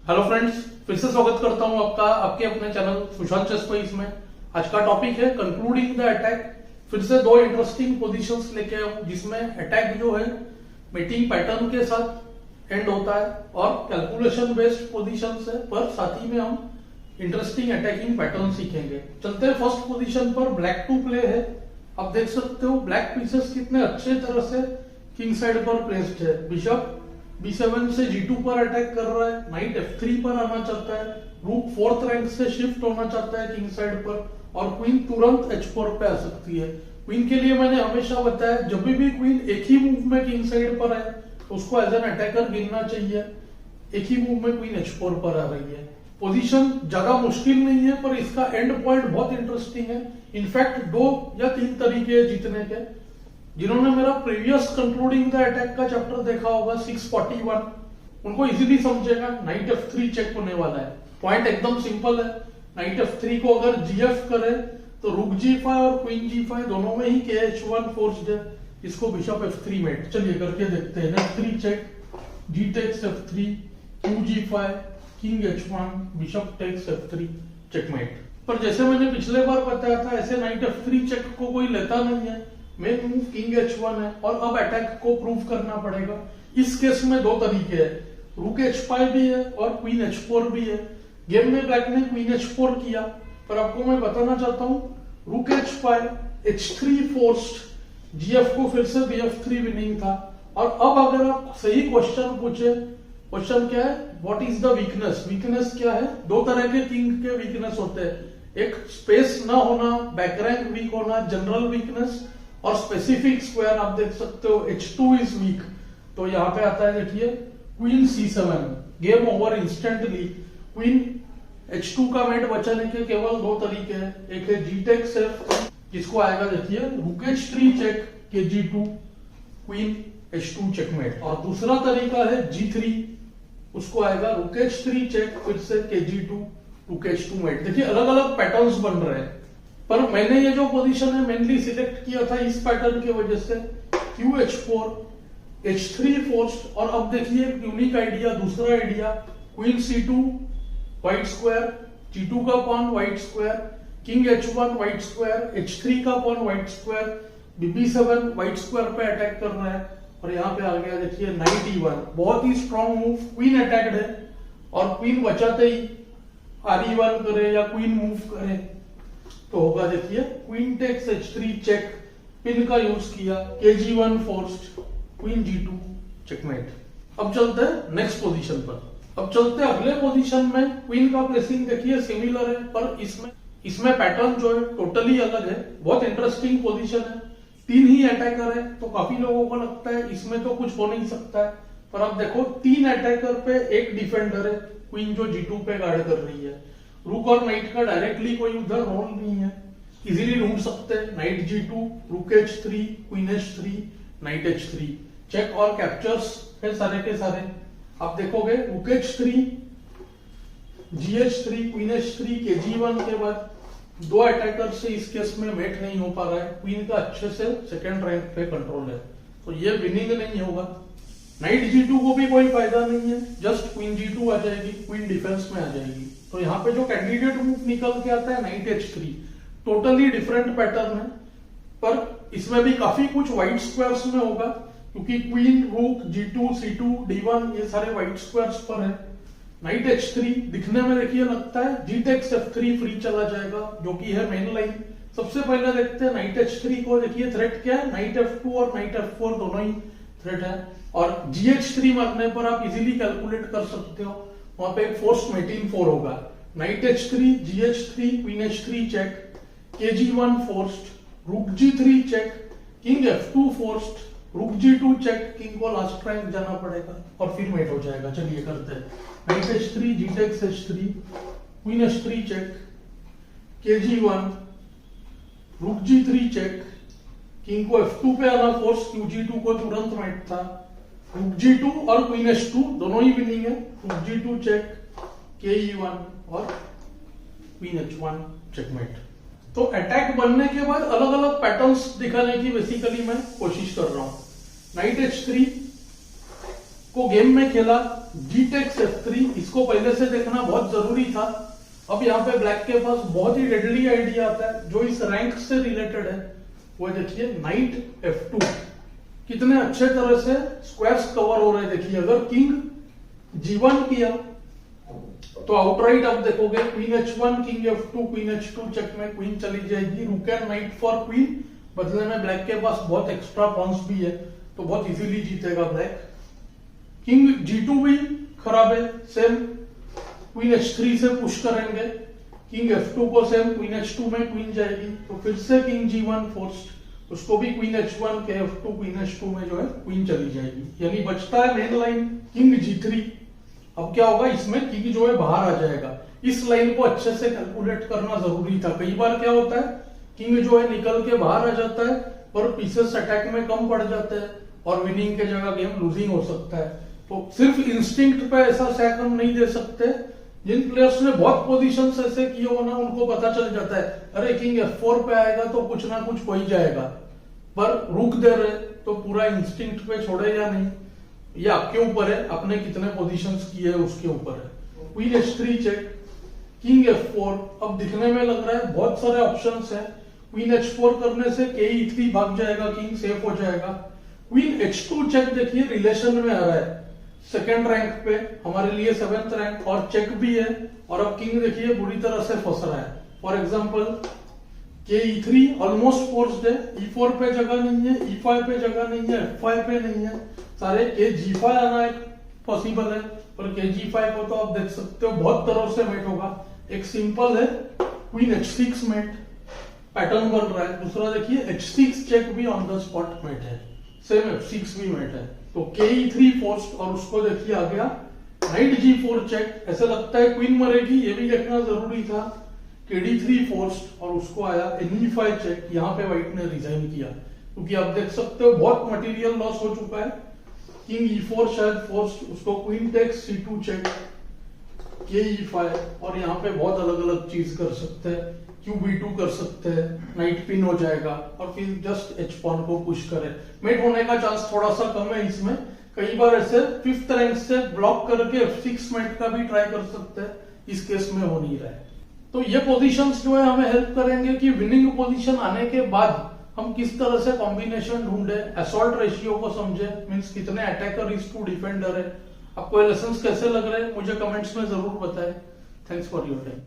Hello friends, फिर से स्वागत करता हूं आपका आपके अपने चैनल सुशांत चेस स्पेस में। आज का टॉपिक है कंक्लूडिंग द अटैक। फिर से दो इंटरेस्टिंग पोजीशंस लेके आया हूं जिसमें अटैक जो है मीटिंग पैटर्न के साथ एंड होता है और कैलकुलेशन बेस्ड पोजीशंस है, पर साथ ही में हम इंटरेस्टिंग अटैकिंग पैटर्न सीखेंगे। चलते हैं फर्स्ट पोजीशन पर। ब्लैक टू प्ले है। आप देख सकते हो ब्लैक पीसेस कितने अच्छे तरह से किंग साइड पर प्लेस्ड है। बिशप B7 से G2 पर अटैक कर रहा है, नाइट F3 पर आना चाहता है, रूक फोर्थ रैंक से शिफ्ट होना चाहता है किंग साइड पर, और क्वीन तुरंत H4 पे आ सकती है। क्वीन के लिए मैंने हमेशा बताया जब भी क्वीन एक ही मूव में किंग साइड पर है तो उसको एज एन अटैकर गिनना चाहिए। एक ही मूव में क्वीन H4 पर आ रही है। पोजीशन ज्यादा मुश्किल नहीं है, पर इसका एंड पॉइंट बहुत इंटरेस्टिंग है। इनफैक्ट 2 या 3 तरीके हैं जीतने के। जिन्होंने मेरा प्रीवियस कंक्लूडिंग द अटैक का चैप्टर देखा होगा 641, उनको इजीली समझेगा। नाइट F3 चेक होने वाला है। पॉइंट एकदम सिंपल है। नाइट F3 को अगर GF करे तो रुक G5 और क्वीन G5 दोनों में ही KH1 फोर्स्ड है। इसको बिशप F3 मेट। चलिए करके देखते हैं। F3 check, G takes F3, Q G5, king H1, bishop takes F3 checkmate. पर जैसे मैंने पिछले बार बताया था, ऐसे नाइट F3 चेक को कोई लेता नहीं है। मेन मूव किंग H1 है और अब अटैक को प्रूव करना पड़ेगा। इस केस में 2 तरीके हैं, रुक H5 भी है और क्वीन H4 भी है। गेम में ब्लैक ने क्वीन H4 किया, पर आपको मैं बताना चाहता हूं रुक H5, H3 फोर्स्ड, GF को फिर से BF3 विनिंग था। और अब अगर आप सही क्वेश्चन पूछे, क्वेश्चन क्या है, what is the weakness. Weakness क्या है? 2 तरह के किंग के वीकनेस होते हैं, एक स्पेस ना होना, बैक रैंक वीक होना, जनरल वीकनेस, और स्पेसिफिक स्क्वायर। आप देख सकते हो H2 इज वीक, तो यहां पे आता है देखिए queen C7, game over instantly. Queen H2 का मेट बचाने के केवल 2 तरीके हैं, एक है G टेक्स F, जिसको आएगा देखिए रुक H3 चेक के G2, क्वीन H2 चेकमेट, और दूसरा तरीका है G3, उसको आएगा रुक H3 चेक फिर से के G2, रुक H2 मेट। देखिए अलग अलग पैटर्न्स बन रहे हैं, पर मैंने ये जो पोजीशन है मेनली सिलेक्ट किया था इस पैटर्न की वजह से। Q H4, H3 फोर्स्ड, और अब देखिए यूनिक आइडिया, दूसरा idea, queen C2 white square, G2 का pawn white square, king H1 white square, H3 का pawn white square, BB7 white square पे अटैक कर रहा है, और यहाँ पे आ गया देखिए नाइट E1। बहुत ही स्ट्रॉन्ग मूव। क्वीन अटैक्ड है और क्वीन बचाते ही R1 करे या क्वीन मूव करे तो होगा देखिए queen takes H3 check, pin का यूज किया, KG1 forced, queen G2 checkmate. अब चलते हैं नेक्स्ट पोजीशन पर। अब चलते हैं अगले पोजीशन में। क्वीन का प्लेसिंग देखिए सिमिलर है, पर इसमें पैटर्न जो है टोटली अलग है। बहुत इंटरेस्टिंग पोजीशन है। 3 ही अटैकर है, तो काफी लोगों को लगता है इसमें तो कुछ हो नहीं सकता है, पर अब देखो 3 अटैकर पे 1 डिफेंडर है, क्वीन जो G2 पे गार्ड कर रही है। रुक और नाइट का डायरेक्टली कोई उधर रोल नहीं है, इजीली ढूंढ सकते हैं। Night G2, rook H3, queen H3, knight H3 check और कैप्चर्स है सारे के सारे। आप देखोगे रुक H3, GH3, queen H3, KG1 के बाद 2 अटैकर से इस केस में मेट नहीं हो पा रहा है। क्वीन का अच्छे से सेकंड रैंक पे कंट्रोल है, तो ये विनिंग नहीं होगा। नाइट G2 को भी कोई फायदा नहीं है, जस्ट क्वीन G2 आ जाएगी, क्वीन डिफेंस में आ जाएगी। तो यहाँ पे जो कैंडिडेट मूव निकल के आता है night H3, totally different pattern है, पर इसमें भी काफी कुछ व्हाइट स्क्वायर्स में होगा, क्योंकि क्वीन, रूक, G2, C2, D1 ये सारे व्हाइट स्क्वायर्स पर है। नाइट H3 दिखने में देखिए लगता है G टेक्स F3 फ्री चला जाएगा, जो कि है मेन लाइन। सबसे पहले देखते हैं नाइट H3 को। देखिए थ्रेट क्या है, नाइट F2 और नाइट F4 दोनों ही थ्रेट है, और GH3 मारने पर आप इजीली कैलकुलेट कर सकते हो, वहां पे एक फोर्स मेटिंग 4 होगा। Night H3, GH3, queen H3 check, KG1 forced, रुक G3 check, king F2 forced, रुक G2 चेक, किंग को लास्ट रैंक जाना पड़ेगा और फिर मेट हो जाएगा। चलिए करते हैं। Knight H3, G takes H3, queen H3 check, KG1, rook G3 check, king को F2 पे आना फोर्स, QG2 को तुरंत मेट था, रुक G2 और क्वीन H2 दोनों ही विनिंग है। रुक G2 चेक, KE1 और क्वीन H1 चेकमेट। तो अटैक बनने के बाद अलग अलग पैटर्न्स दिखाने की बेसिकली मैं कोशिश कर रहा हूं। नाइट H3 को गेम में खेला जी टेक्स F3, इसको पहले से देखना बहुत जरूरी था। अब यहाँ पे ब्लैक के पास बहुत ही डेडली आइडिया आता है जो इस रैंक से रिलेटेड है। वो देखिए नाइट F2 कितने अच्छे तरह से स्क्वायर्स कवर हो रहे हैं। देखिए अगर किंग G1 किया तो आउटराइट आप देखोगे queen H1, king F2, queen H2 check में क्वीन चली जाएगी। रूक एंड नाइट फॉर क्वीन, बदले में ब्लैक के पास बहुत एक्स्ट्रा पॉन्स भी है तो बहुत इजीली जीतेगा ब्लैक। किंग G2 भी खराब है, सेम क्वीन H3 से पुश करेंगे। किंग F2 को सेम क्वीन H2 में क्वीन जाएगी तो फिर से किंग G1 फोर्स्ड, उसको भी क्वीन H1 के F2 क्वीन H2 में जो है क्वीन चली जाएगी। यानी बचता है मेन लाइन किंग G3। अब क्या होगा, इसमें किंग जो है बाहर आ जाएगा। इस लाइन को अच्छे से कैलकुलेट करना जरूरी था। कई बार क्या होता है किंग जो है निकल के बाहर आ जाता है पर पीसेस अटैक में कम पड़ जाते हैं और विनिंग के जगह गेम लूजिंग हो सकता है। तो सिर्फ इंस्टिंक्ट पे ऐसा सैक हम नहीं दे सकते। जिन प्लेयर्स ने बहुत पोजीशंस ऐसे किए हो ना, उनको पता चल जाता है अरे किंग F4 पे आएगा तो कुछ ना कुछ हो ही जाएगा, पर रुक दे रहे तो पूरा इंस्टिंक्ट पे छोड़े या नहीं, ये आपके ऊपर है। आपने कितने पोजीशंस किए है उसके ऊपर है। Queen H3 check, king F4। अब दिखने में लग रहा है बहुत सारे ऑप्शंस हैं। क्वीन H4 करने से के E3 भाग जाएगा, किंग सेफ हो जाएगा। क्वीन H2 चेक देखिए रिलेशन में आ रहा है, सेकेंड रैंक पे हमारे लिए 7th रैंक और चेक भी है। और अब किंग देखिए बुरी तरह से फंस रहा है। फॉर एग्जाम्पल के E3 ऑलमोस्ट फोर्स्ड है, E4 पे जगह नहीं है, E5 पे जगह नहीं है, F5 पे नहीं है, सारे के G5 आना है पॉसिबल है, पर के G5 को तो आप देख सकते हो बहुत तरह से मेट होगा। एक सिंपल है क्वीन H6 मेट, पैटर्न बन रहा है। दूसरा देखिए H6 चेक भी ऑन द स्पॉट मेट है, सेम F6 भी मेट है। तो के E3 फोर्स्ड और उसको देखिए आ गया नाइट G4 चेक। ऐसे लगता है क्वीन मरेगी, ये भी देखना जरूरी था। के D3 फोर्स्ड और उसको आया NE5 चेक। यहाँ पे व्हाइट ने रिजाइन किया क्योंकि आप देख सकते हो बहुत मटेरियल लॉस हो चुका है। किंग E4 शायद फोर्स्ड, उसको क्वीन टेक्स C2 चेक, के E5। और यहाँ पे बहुत अलग अलग चीज कर सकते हैं, क्यू B2 कर सकते हैं, नाइट पिन हो जाएगा और फिर जस्ट H पॉन को पुश करें। मेट होने का चांस थोड़ा सा कम है इसमें। कई बार ऐसे 5th रैंक से ब्लॉक करके F6 मेट का भी ट्राई कर सकते हैं, इस केस में हो नहीं रहा है। तो ये पोजीशंस जो है हमें हेल्प करेंगे कि विनिंग पोजीशन आने के बाद हम किस तरह से कॉम्बिनेशन ढूंढे, असॉल्ट रेशियो को समझे, मींस कितने अटैकर इज टू डिफेंडर है। आपको ये लेसन्स कैसे लग रहे हैं मुझे कमेंट्स में जरूर बताएं। Thanks for your time.